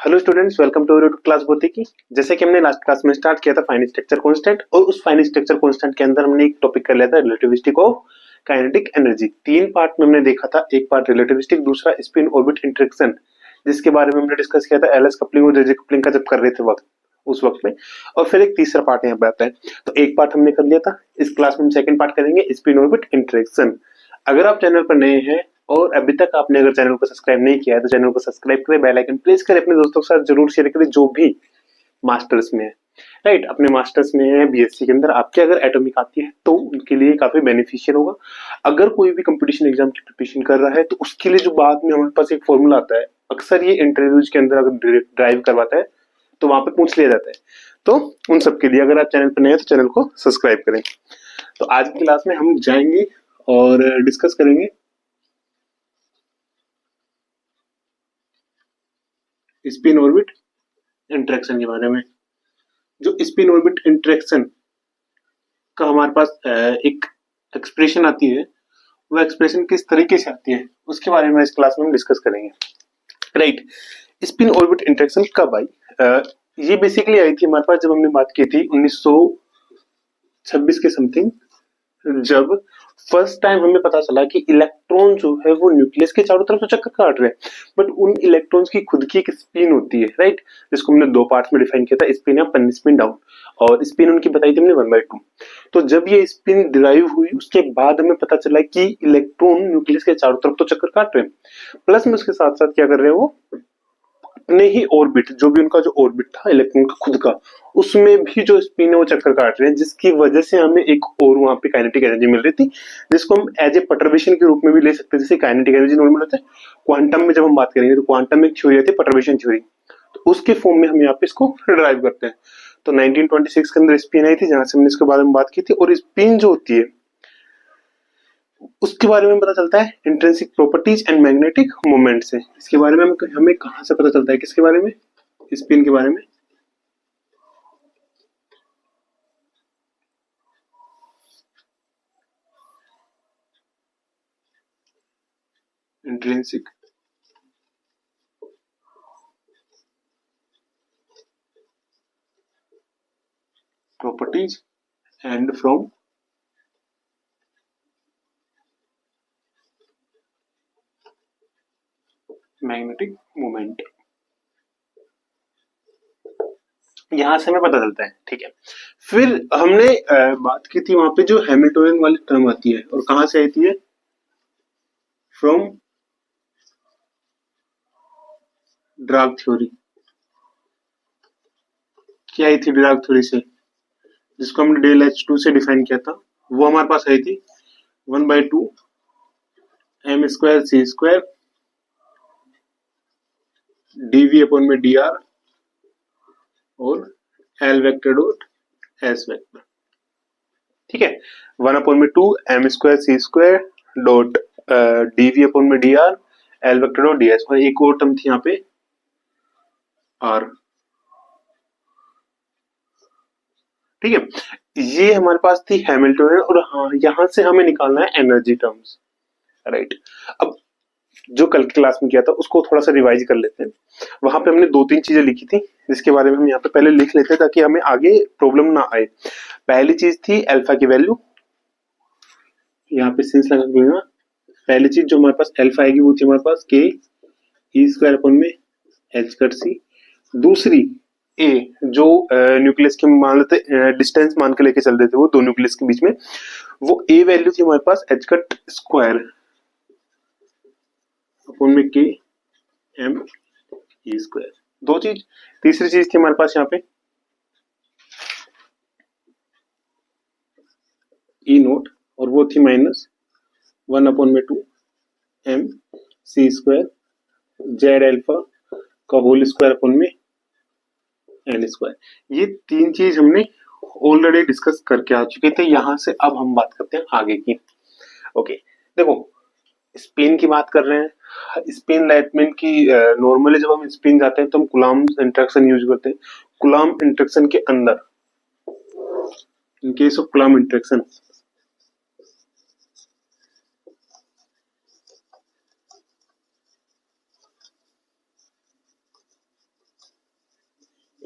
Hello students, welcome to our class भौतिकी। जैसे कि हमने लास्ट क्लास में स्टार्ट किया था फाइनाइट स्ट्रक्चर कांस्टेंट, और उस फाइनाइट स्ट्रक्चर कांस्टेंट के अंदर हमने एक टॉपिक कर लिया था रिलेटिविस्टिक ऑफ काइनेटिक एनर्जी। तीन पार्ट में हमने देखा था, एक पार्ट रिलेटिविस्टिक, दूसरा स्पिन ऑर्बिट इंटरेक्शन जिसके बारे में हमने डिस्कस किया था एलएस कपलिंग और जेजे कपलिंग का जब कर रहे थे वक्त उस वक्त में, और फिर एक तीसरा पार्ट यहाँ पे आता है। तो एक पार्ट हमने कर लिया था, इस क्लास में हम सेकंड पार्ट करेंगे स्पिन ऑर्बिट इंटरेक्शन। अगर आप चैनल पर नए हैं और अभी तक आपने अगर चैनल को सब्सक्राइब नहीं किया है तो चैनल को सब्सक्राइब करें, बेल आइकन प्रेस करें, अपने दोस्तों के साथ जरूर शेयर करें जो भी मास्टर्स में है। राइट, अपने मास्टर्स में है बीएससी के अंदर आपके अगर एटॉमिक आती है तो उनके लिए काफी बेनिफिशियल होगा। अगर कोई भी कंपटीशन एग्जाम की प्रिपरेशन कर रहा है तो उसके लिए जो बाद में हमारे पास एक फॉर्मूला आता है, अक्सर ये इंटरव्यूज के अंदर अगर ड्राइव करवाता है तो वहां पे पूछ लिया जाता है। तो उन सब के लिए अगर आप चैनल पर नए हैं तो चैनल को सब्सक्राइब करें। तो आज की क्लास में हम जाएंगे और डिस्कस करेंगे स्पिन ऑर्बिट इंटरेक्शन के बारे में। जो स्पिन ऑर्बिट इंटरेक्शन का हमारे पास एक एक्सप्रेशन आती है, वो एक्सप्रेशन किस तरीके से आती है उसके बारे में इस क्लास में हम डिस्कस करेंगे। राइट, स्पिन ऑर्बिट इंटरेक्शन कब आई? ये बेसिकली आई थी हमारे पास जब हमने बात की थी 1926 के समथिंग, जब फर्स्ट टाइम हमें पता चला कि इलेक्ट्रॉन जो है वो न्यूक्लियस के चारों तरफ तो चक्कर काट रहे हैं, बट उन इलेक्ट्रॉन्स की खुद की एक स्पिन होती है। राइट, जिसको हमने दो पार्ट्स में डिफाइन किया था, spin up and spin down, और स्पिन उनकी बताई थी हमने 1/2। तो जब ये स्पिन डिराइव हुई उसके बाद हमें पता चला कि इलेक्ट्रॉन न्यूक्लियस के चारों तरफ तो चक्कर काट रहे हैं, प्लस में उसके साथ साथ क्या कर रहे हैं, वो अपने ही ऑर्बिट, जो भी उनका जो ऑर्बिट था इलेक्ट्रॉन का खुद का, उसमें भी जो स्पिन है वो चक्कर काट रहे हैं, जिसकी वजह से हमें एक और वहां पे काइनेटिक एनर्जी मिल रही थी, जिसको हम एज ए परटर्बेशन के रूप में भी ले सकते हैं। जैसे काइनेटिक एनर्जी नॉर्मल होता है, क्वांटम में जब हम बात करेंगे तो क्वांटम में एक थ्योरी आती है परटर्बेशन थ्योरी, तो उसके फॉर्म में हम यहाँ पे इसको ड्राइव करते हैं। तो 1926 के अंदर स्पिन आई थी, जहां से हमने इसके बारे में बात की थी, और स्पिन जो होती है उसके बारे में पता चलता है intrinsic properties and magnetic moment से। इसके बारे में हमें कहां से पता चलता है, किसके बारे में? स्पिन के बारे में। Intrinsic properties and from magnetic moment, यहां से हमें पता चलता है। ठीक है, फिर हमने बात की थी वहां पे जो हैमिल्टोनियन वाली टर्म आती है, और कहां से आती है? From drag theory. क्या आई थी ड्राग थ्योरी से, जिसको हमने डेल H2 से डिफाइन किया था, वो हमारे पास आई थी 1/2 m² c² dv अपॉन में dr और l vector dot s vector. ठीक है, 1/2 m² c² dot dv upon में dr l vector dot ds, और एक और टर्म थी यहाँ पे r। ठीक है, ये हमारे पास थी हैमिल्टोनियन, और हाँ यहां से हमें निकालना है एनर्जी टर्म्स। राइट, अब जो कल की क्लास में किया था उसको थोड़ा सा रिवाइज कर लेते हैं। वहां पे हमने दो तीन चीजें लिखी थी जिसके बारे में हम यहाँ पे पहले लिख लेते हैं ताकि हमें आगे प्रॉब्लम ना आए। पहली चीज थी अल्फा की वैल्यू, यहाँ पे सिंस लगा दूंगा। पहली चीज जो हमारे पास अल्फा आएगी वो थी हमारे पास के E² अपन में H कट सी। दूसरी ए, जो न्यूक्लियस के मान लेते डिस्टेंस मान के लेके चल रहे थे वो दो न्यूक्लियस के बीच में, वो ए वैल्यू थी हमारे पास H कट स्क्वायर अपन में के एम E²। दो चीज। तीसरी चीज थी हमारे पास यहाँ पे E0, और वो थी -1/2 m c² जेड अल्फा का होल स्क्वायर अपन में n²। ये तीन चीज हमने ऑलरेडी डिस्कस करके आ चुके थे। यहां से अब हम बात करते हैं आगे की। ओके, देखो स्पिन की बात कर रहे हैं, स्पिन लाइटमेंट की। नॉर्मली जब हम स्पिन जाते हैं तो हम कूलॉम इंटरेक्शन यूज करते हैं। कूलॉम इंटरेक्शन के अंदर, in case of Coulomb interaction,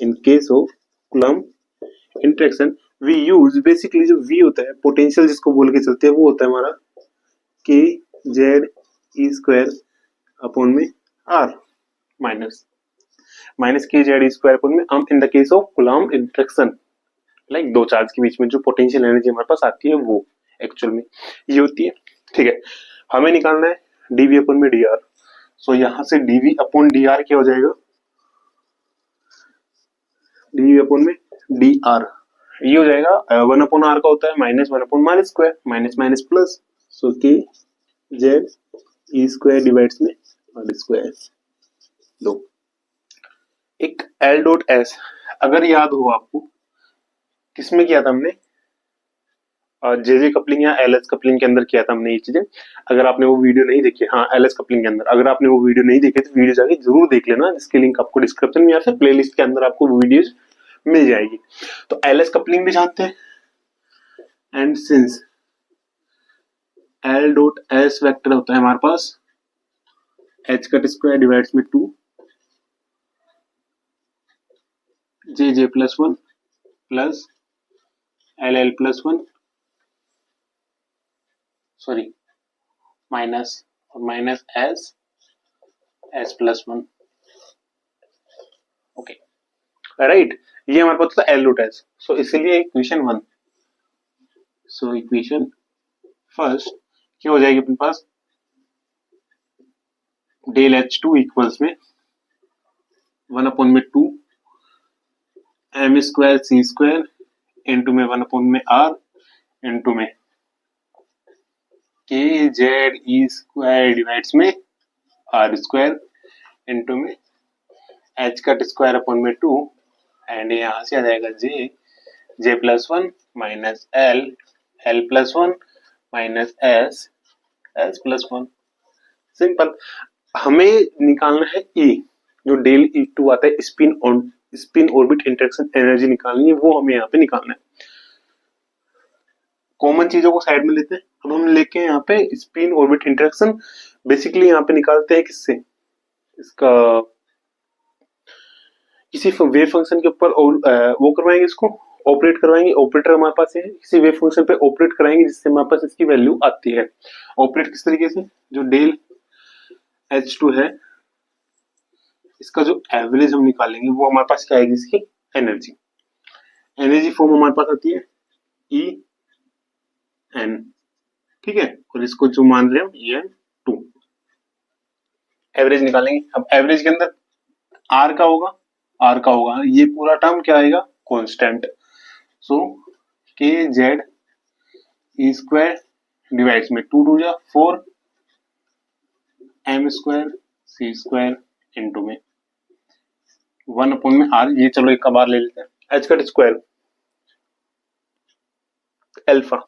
in case of Coulomb interaction we use, basically जो वी होता है पोटेंशियल जिसको बोल के चलते हैं वो होता है हमारा के जेड ई स्क्वायर अपॉन में आर माइनस के जेड ई स्क्वायर अपॉन में in the case of Coulomb interaction, like दो चार्ज के बीच में जो पोटेंशियल एनर्जी हमारे पास आती है वो एक्चुअल में ये होती है। ठीक है, हमें निकालना है डीवी अपॉन में डी आर। सो यहां से डीवी अपॉन डी आर क्या हो जाएगा, डीवी अपॉन में डी आर ये हो जाएगा वन अपॉन आर का होता है minus one upon minus square, minus minus plus, so k z e square divides में आर स्क्वायर। लो एक एल डॉट एस, अगर याद हो आपको किसमें किया था हमने, जेजे कपलिंग या एलएस कपलिंग के अंदर किया था हमने ये चीजें। अगर आपने वो वीडियो नहीं देखी, हाँ एलएस कपलिंग के अंदर, अगर आपने वो वीडियो नहीं देखे तो वीडियो जाके जरूर देख लेना, जिसकी लिंक आपको डिस्क्रिप्शन में या फिर प्लेलिस्ट के अंदर आपको वीडियोज मिल जाएगी। तो एलएस कपलिंग भी जानते हैं, and since l dot s vector होता है हमारे पास एच कट स्क्वायर डिवाइड्स में 2 जे जे plus 1 plus l L plus 1 sorry minus और minus S S plus 1। Okay right, ये हमारे पास था एल डॉट एस। सो इसीलिए इक्वेशन 1, सो इक्वेशन फर्स्ट क्या हो जाएगी अपने पास, डेल एच टू इक्वल्स में 1 अपॉन में 2 m square c square into में 1 अपॉन में आर इंटू में k z e square divides में आर स्क्वायर इंटू में एच कट स्क्वायर अपॉन में 2 एंड यहां से आ जाएगा जे जे plus 1 minus L L plus 1 minus S S plus 1। Simple. हमें निकालना है ई, जो डेल ई टू आता है स्पिन ऑर्बिट इंटरेक्शन एनर्जी निकालनी है, वो हमें यहाँ पे निकालना है। कॉमन चीजों को साइड में लेते हैं, अब हम लेके यहाँ पे स्पिन ऑर्बिट इंटरेक्शन बेसिकली यहाँ पे निकालते हैं किससे, इसका किसी वेव फंक्शन के ऊपर वो करवाएंगे, इसको ऑपरेट करवाएंगे। ऑपरेटर हमारे पास है, किसी वेव फंक्शन पे ऑपरेट कराएंगे जिससे हमारे पास इसकी वैल्यू आती है। ऑपरेट किस तरीके से, जो डेल H2 है इसका जो एवरेज हम निकालेंगे वो हमारे पास क्या आएगी, इसकी एनर्जी। एनर्जी फॉर्म हमारे पास आती है ई एन, ठीक है, और इसको जो मान रहे हम ई एन 2। एवरेज निकालेंगे, अब एवरेज के अंदर आर का होगा, आर का होगा ये पूरा टर्म क्या आएगा, कांस्टेंट। सो k z e square divides में 2 2 जा 4 M square c square into में 1 अपॉन में आर, ये चलो एक का बार ले लेते हैं, H cut square alpha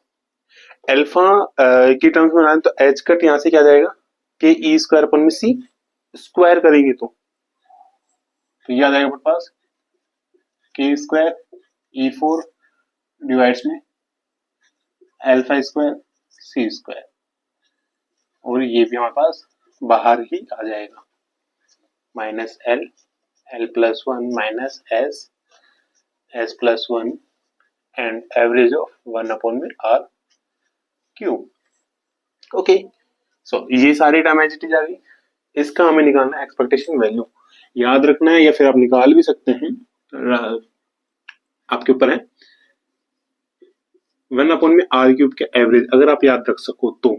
alpha की टर्म्स में आए तो एच कट यहां से क्या जाएगा, के ई स्क्वायर अपॉन में सी स्क्वायर करेंगे तो ये आ जाएगा अपने पास के स्क्वायर ई 4 डिवाइड्स में एल्फा स्क्वायर सी स्क्वायर, और ये भी हमारे पास बाहर ही आ जाएगा minus L L plus 1 minus S S plus 1 and average of 1 upon में आर क्यूब। ओके, सो ये सारी टर्म एज इट इज आ गई। इसका हमें निकालना है एक्सपेक्टेशन वैल्यू, याद रखना है या फिर आप निकाल भी सकते हैं, आपके ऊपर है। 1 अपॉन में आर क्यूब के एवरेज अगर आप याद रख सको तो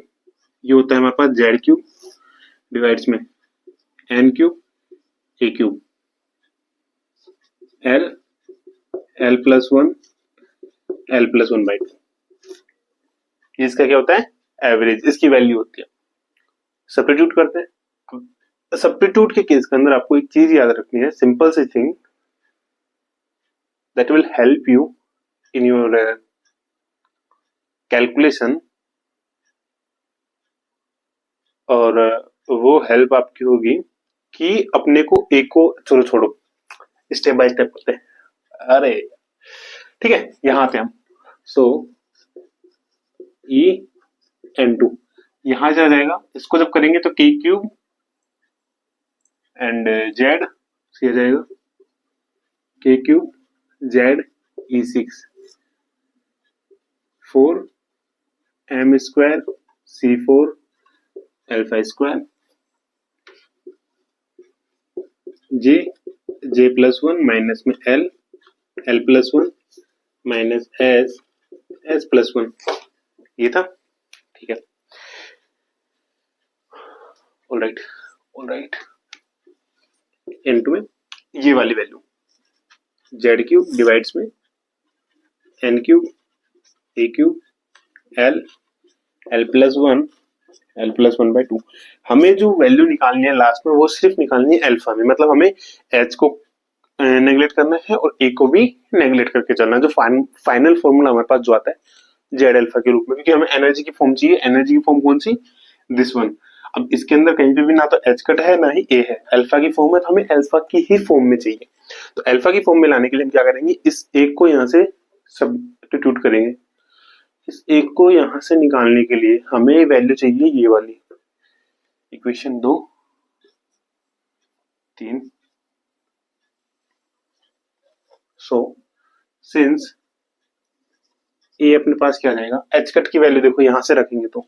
ये होता है हमारे पास जेड क्यूब डिवाइड्स में N cube A cube L L plus 1 L plus 1 by 2। इसका क्या होता है, एवरेज, इसकी वैल्यू होती है। सब्स्टिट्यूट करते हैं। सब्स्टिट्यूट के केस के अंदर आपको एक चीज याद रखनी है, सिंपल सी thing that will help you in your calculation, और वो हेल्प आपकी होगी कि अपने को एक को चलो छोड़ो स्टेप बाय स्टेप करते हैं। अरे ठीक है, यहां पे हम सो ई एन 2 यहां से आ जाएगा, इसको जब करेंगे तो के क्यूब एंड जेड से आ जाएगा k cube z E6 4 M square C4 alpha square j plus one minus में l plus one minus s plus one, ये था। ठीक है, ऑलराइट ऑलराइट। इनटू में ये वाली वैल्यू जेड क्यूब डिवाइड्स में N cube A cube L plus one by two. हमें जो वैल्यू निकालनी है लास्ट में वो सिर्फ निकालनी है अल्फा में, मतलब हमें एच को नेग्लेक्ट करना है और ए को भी नेग्लेक्ट करके चलना है। जो फाइनल फॉर्मूला हमारे पास जो आता है जेड अल्फा के रूप में, क्योंकि हमें एनर्जी की फॉर्म चाहिए। एनर्जी की फॉर्म कौन सी? This one. अब इसके अंदर कहीं पे भी ना तो एच कट है ना ही ए है, अल्फा की फॉर्म है, तो हमें अल्फा की ही फॉर्म में चाहिए। तो अल्फा की फॉर्म में लाने के लिए हम क्या करेंगे, इस एक को यहाँ से सब्स्टिट्यूट करेंगे। इस एक को यहां से निकालने के लिए हमें वैल्यू चाहिए ये वाली, इक्वेशन 2 3। सो सिंस ए अपने पास क्या आ जाएगा, एच कट की वैल्यू देखो यहां से रखेंगे तो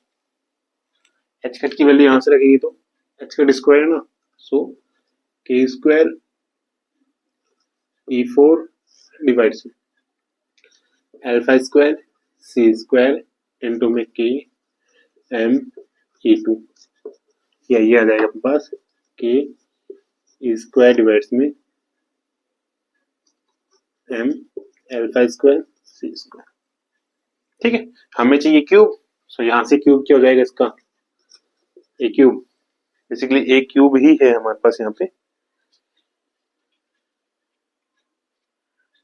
एच कट की वैल्यू यहां से रखेंगे तो एच कट स्क्वायर है ना, सो के स्क्वायर E4 डिवाइड से alpha square c square into में के एम E2, या ये आ जाएगा अपने पास के स्क्वायर डिवाइड्स में M alpha square c square. ठीक है, हमें चाहिए क्यूब, सो यहां से क्यूब क्या हो जाएगा इसका, ए क्यूब। बेसिकली ए क्यूब ही है हमारे पास यहाँ पे।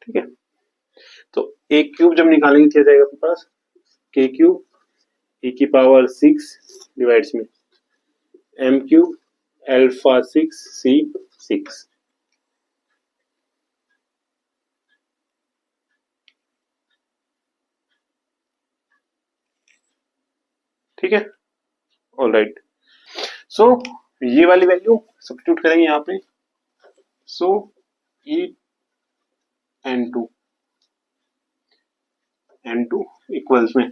ठीक है, तो ए क्यूब जब निकालेंगे क्या जाएगा अपने पास, के क्यूब ए की पावर 6 डिवाइड्स में एम क्यूब अल्फा 6 सी 6। ठीक है, ऑलराइट। सो ये वाली वैल्यू सब्स्टिट्यूट करेंगे यहाँ पे। सो ई n2 इक्वल्स में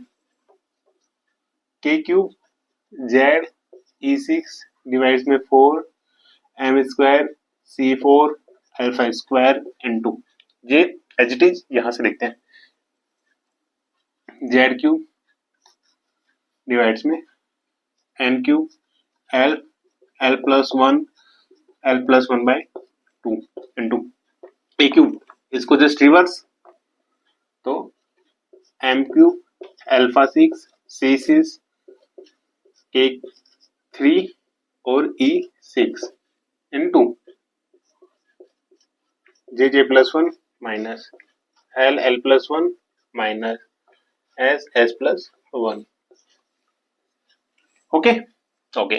के क्यूब जेड E6 डिवाइड्स में 4 M square C4 alpha square n2। ये एज इट इज यहां से लिखते हैं, जेड क्यूब डिवाइड्स में N cube L plus one by two into a cube. इसको जस्ट रिवर्स, तो एम क्यूब अल्फा 6 C6 के 3 और E6 into j plus one minus l plus one minus s plus one. Okay okay,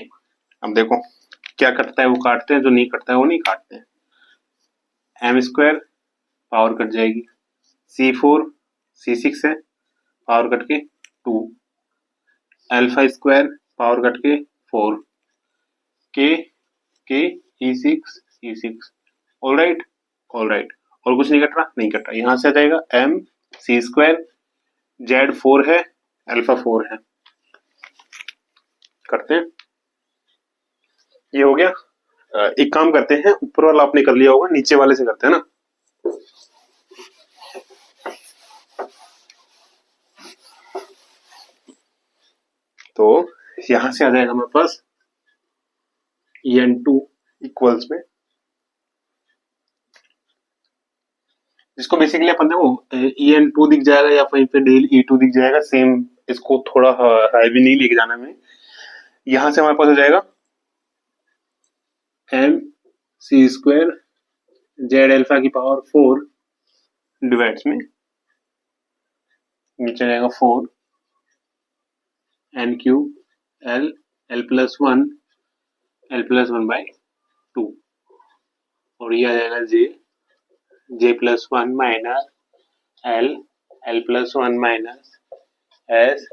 अब देखो क्या करता है वो काटते हैं, जो नहीं करता है वो नहीं काटते हैं। एम स्क्वायर पावर कट जाएगी, C4 C6 है पावर कट के 2, अल्फा स्क्वायर पावर कट के 4, के E6 ऑलराइट ऑलराइट। और कुछ नहीं कट रहा, नहीं कट रहा, यहां से आ जाएगा एम सी स्क्वायर जेड 4 है अल्फा 4 है, करते हैं। ये हो गया। एक काम करते हैं, ऊपर वाला आपने कर लिया होगा, नीचे वाले से करते हैं ना। तो यहां से आ जाएगा हमारे पास En2 इक्वल्स में, जिसको बेसिकली अपन देखो En2 दिख जाएगा या कहीं पे डेल E2 दिख जाएगा, सेम। इसको थोड़ा हाई भी नहीं लेके जाना में। यहां से हमारे पास हो जाएगा एम सी स्क्वायर जेड अल्फा की पावर 4 डिवाइड्स में नीचे जाएगा 4 n cube L plus one by 2, और ये आ जाएगा j plus one minus l plus one minus s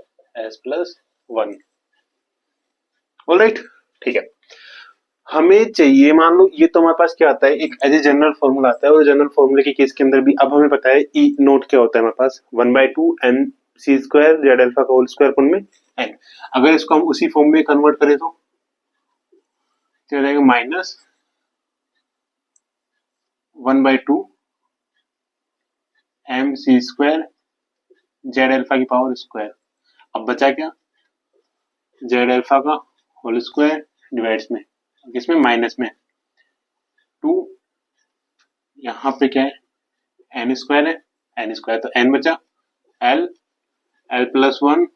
plus one. Alright, ठीक है। हमें चाहिए, मान लो ये तो हमारे पास क्या आता है, एक एज ए जनरल फॉर्मूला आता है, और जनरल फॉर्मूले के केस के अंदर भी अब हमें पता है ई नोट क्या होता है हमारे पास, 1/2 N C square Z alpha का होल स्क्वायर अपन में एन। अगर इसको हम उसी फॉर्म में कन्वर्ट करें तो क्या हो जाएगा, माइनस 1/2 एम सी स्क्वायर जेड अल्फा की पावर स्क्वायर। अब बचा क्या, जेड अल्फा का होल स्क्वायर डिवाइड्स में किसमें, माइनस में 2, यहाँ पे क्या है एन स्क्वायर है, एन स्क्वायर तो एन बचा, L L plus one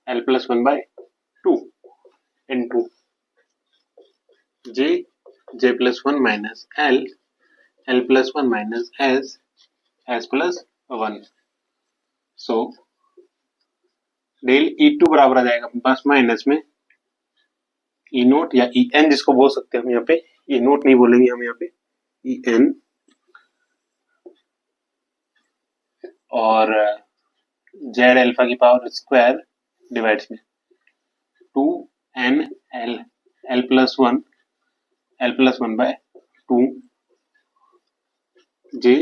L plus 1/2 into J जे plus 1 minus L L plus 1 minus S S plus 1। So del E two बराबर आ जाएगा अपने पास माइनस में ई नोट या ई एन जिसको बोल सकते हैं हम यहाँ पे, ई नोट नहीं बोलेंगे हम यहाँ पे, ई एन, और जेड अल्फा की पावर स्क्वायर डिवाइड्स में 2 एन एल एल प्लस 1/2 जे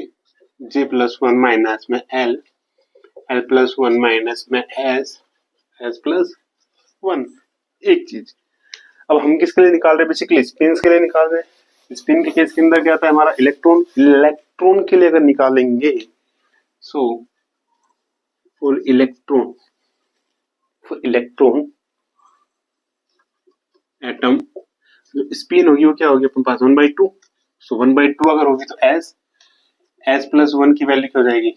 जे प्लस 1 माइनस में एल एल प्लस 1 माइनस में एस एस प्लस 1। एक चीज अब हम किसके लिए निकाल रहे हैं, बेसिकली स्पिन के लिए निकाल रहे हैं। स्पिन के केस के अंदर क्या आता है हमारा, इलेक्ट्रॉन, इलेक्ट्रॉन के लिए अगर निकालेंगे so for electron atom spin होगी वो क्या होगी अपने पास 1/2। सो 1/2 अगर होगी तो एस प्लस 1 की वैल्यू क्या हो जाएगी,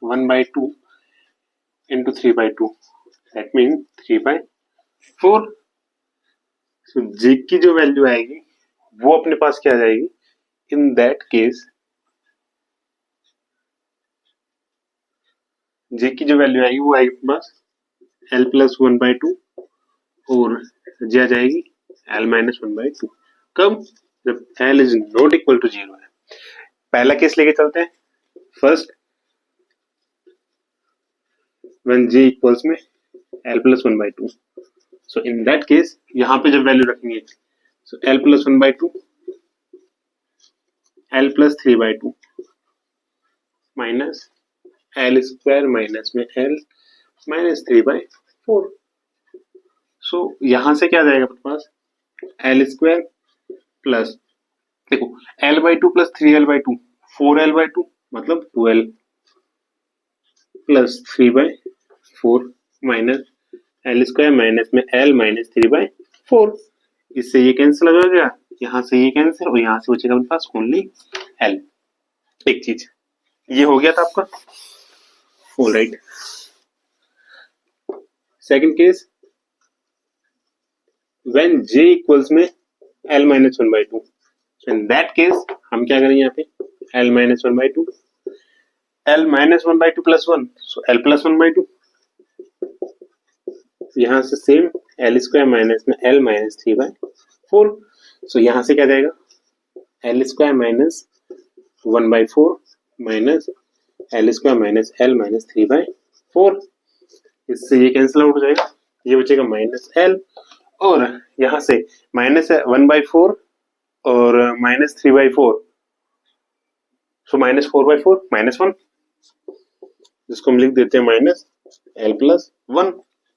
1/2 इंटू 3/2 दैट मीन 3/4। सो जे की जो वैल्यू आएगी वो अपने पास क्या आ जाएगी, इन दैट केस जे की जो वैल्यू आएगी वो आएगी अपने पास एल प्लस 1/2 और जे आ जाएगी एल माइनस 1/2। कब, जब l is not equal to 0 है। पहला केस लेके चलते हैं, फर्स्ट व्हेन जे इक्वल्स में l plus 1/2। So in that case यहाँ पे जब वैल्यू रखेंगे so l plus 1/2 l plus 3/2 minus l square minus में एल माइनस 3/4। सो यहां से क्या जाएगा अपने पास, एल स्क्वायर प्लस, देखो L/2 प्लस 3L/2 4L/2 मतलब 2L plus 3/4 minus l square minus में एल माइनस 3/4। इससे ये कैंसिल हो जाएगा, यहाँ से ये कैंसिल और यहाँ से बचेगा अपने पास ओनली एल। एक चीज ये हो गया था आपका, alright. Second case when j equals में l minus 1/2। In that case हम क्या करेंगे यहाँ पे, l minus 1/2 l minus 1/2 plus 1 सो l प्लस 1/2। यहाँ से सेम एल स्क्वायर माइनस में एल माइनस 3/4। सो यहाँ से क्या जाएगा, L square minus 1/4 minus l square minus L minus 3/4। इससे ये कैंसिल आउट हो जाएगा, ये बचेगा माइनस एल, और यहाँ से माइनस 1/4 और माइनस 3/4 सो माइनस 4/4 माइनस 1, जिसको हम लिख देते हैं माइनस एल प्लस 1।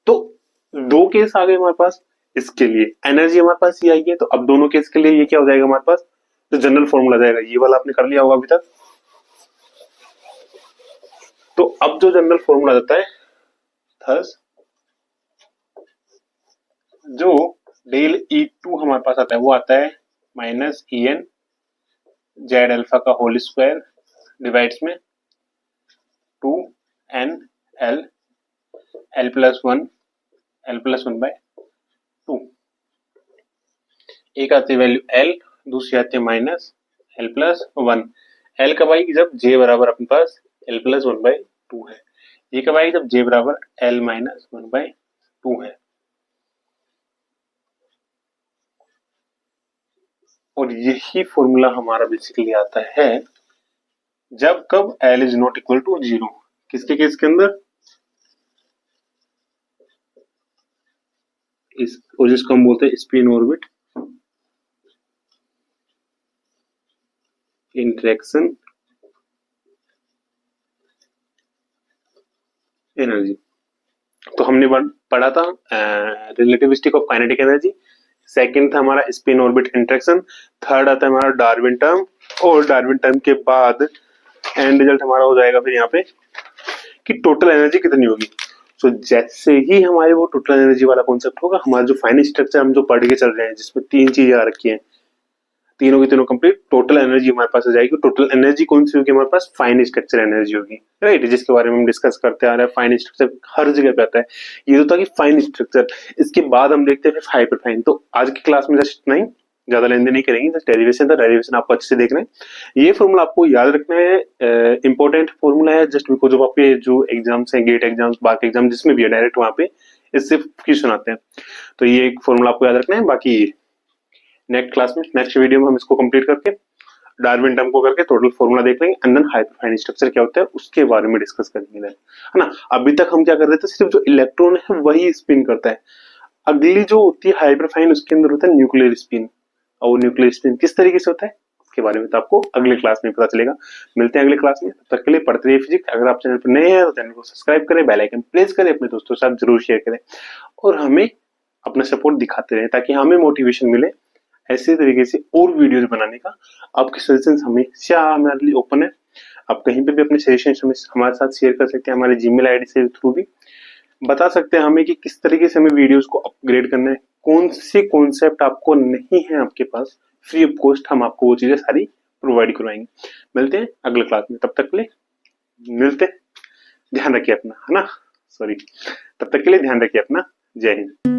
तो दो केस आ गए हमारे पास, इसके लिए एनर्जी हमारे पास ये आई है। तो अब दोनों केस के लिए ये क्या हो जाएगा हमारे पास, तो जनरल फॉर्मूला जाएगा, ये वाला आपने कर लिया होगा अभी तक। तो अब जो जनरल फॉर्मूला जाता है, थस जो डेल E2 हमारे पास आता है वो आता है माइनस EN जेड अल्फा का होल स्क्वायर डिवाइड्स में 2n एल एल प्लस 1/2। एक आती है वैल्यू एल, दूसरी आती है माइनस एल प्लस 1। एल कब आएगी, जब जे बराबर अपने पास एल प्लस 1/2 है। ये कब आएगी, जब जे बराबर एल माइनस 1/2 है। और यही फॉर्मूला हमारा बेसिकली आता है जब कब L is not equal to 0। किसके केस के अंदर, इस और जिसको हम बोलते हैं स्पिन ऑर्बिट इंटरेक्शन एनर्जी। तो हमने पढ़ा था relativistic of kinetic energy, second था हमारा स्पिन ऑर्बिट इंटरेक्शन, थर्ड आता है हमारा डार्विन टर्म, और डार्विन टर्म के बाद एंड रिजल्ट हमारा हो जाएगा फिर यहाँ पे कि टोटल एनर्जी कितनी होगी। तो जैसे ही हमारे वो टोटल एनर्जी वाला कॉन्सेप्ट होगा, हमारा जो फाइनल स्ट्रक्चर हम जो पढ़ के चल रहे हैं जिसमें तीन चीजें आ रखी हैं, तीनों की तीनों कंप्लीट टोटल एनर्जी हमारे पास आ जाएगी। टोटल एनर्जी कौन सी होगी हमारे पास? फाइन स्ट्रक्चर एनर्जी होगी, राइट, जिसके बारे में हम डिस्कस करते आ रहे हैं। फाइन स्ट्रक्चर हर जगह पे आता है, ये तो था कि फाइन स्ट्रक्चर। इसके बाद हम देखते हैं हाइपर फाइन। तो आज की क्लास में जस्ट इतना ही, ज्यादा लेन देन नहीं करेंगे, जस्ट डेरिवेशन था, डेरिवेशन आपको अच्छे से देखना है। ये फॉर्मूला आपको याद रखना है, इंपॉर्टेंट फॉर्मूला है, जस्ट बिकॉज ऑफ आपके जो एग्जाम्स हैं, गेट एग्जाम्स, बाकी एग्जाम जिसमें भी है, डायरेक्ट वहां पे इससे क्वेश्चन आते हैं। तो ये एक फॉर्मूला आपको याद रखना है। बाकी नेक्स्ट क्लास में, नेक्स्ट वीडियो में हम इसको कंप्लीट करके डार्विन टर्म को करके टोटल फॉर्मूला देख लेंगे, एंड देन हाइपरफाइन स्ट्रक्चर क्या होता है उसके बारे में डिस्कस करेंगे, है ना। अभी तक हम क्या कर रहे थे, सिर्फ जो इलेक्ट्रॉन है वही स्पिन करता है। अगली जो होती है हाइपरफाइन, उसके अंदर होता है न्यूक्लियर स्पिन, और न्यूक्लियर स्पिन किस तरीके से होता है उसके बारे में तो आपको अगले क्लास में पता चलेगा। मिलते हैं अगले क्लास में, तब तक के लिए पढ़ते रहिए फिजिक्स। अगर आप चैनल पर नए हैं तो चैनल को सब्सक्राइब करें, बेल आइकन प्रेस करें, अपने दोस्तों के साथ जरूर शेयर करें, और हमें अपना सपोर्ट दिखाते रहें ताकि हमें मोटिवेशन मिले ऐसे तरीके से और वीडियोस बनाने का। आपके सजेशन हमेशा हमारे लिए ओपन है, आप कहीं पे भी अपने सजेशन हमारे साथ शेयर कर सकते हैं। हमारे जीमेल आईडी से थ्रू भी बता सकते हैं हमें कि किस तरीके से हमें वीडियोस को अपग्रेड करना है, कौन से कॉन्सेप्ट आपको नहीं है आपके पास, फ्री ऑफ कॉस्ट हम आपको वो चीजें सारी प्रोवाइड करवाएंगे। मिलते हैं अगले क्लास में, तब तक के लिए मिलते हैं, ध्यान रखिए अपना, है ना, सॉरी, तब तक के लिए ध्यान रखिए अपना। जय हिंद।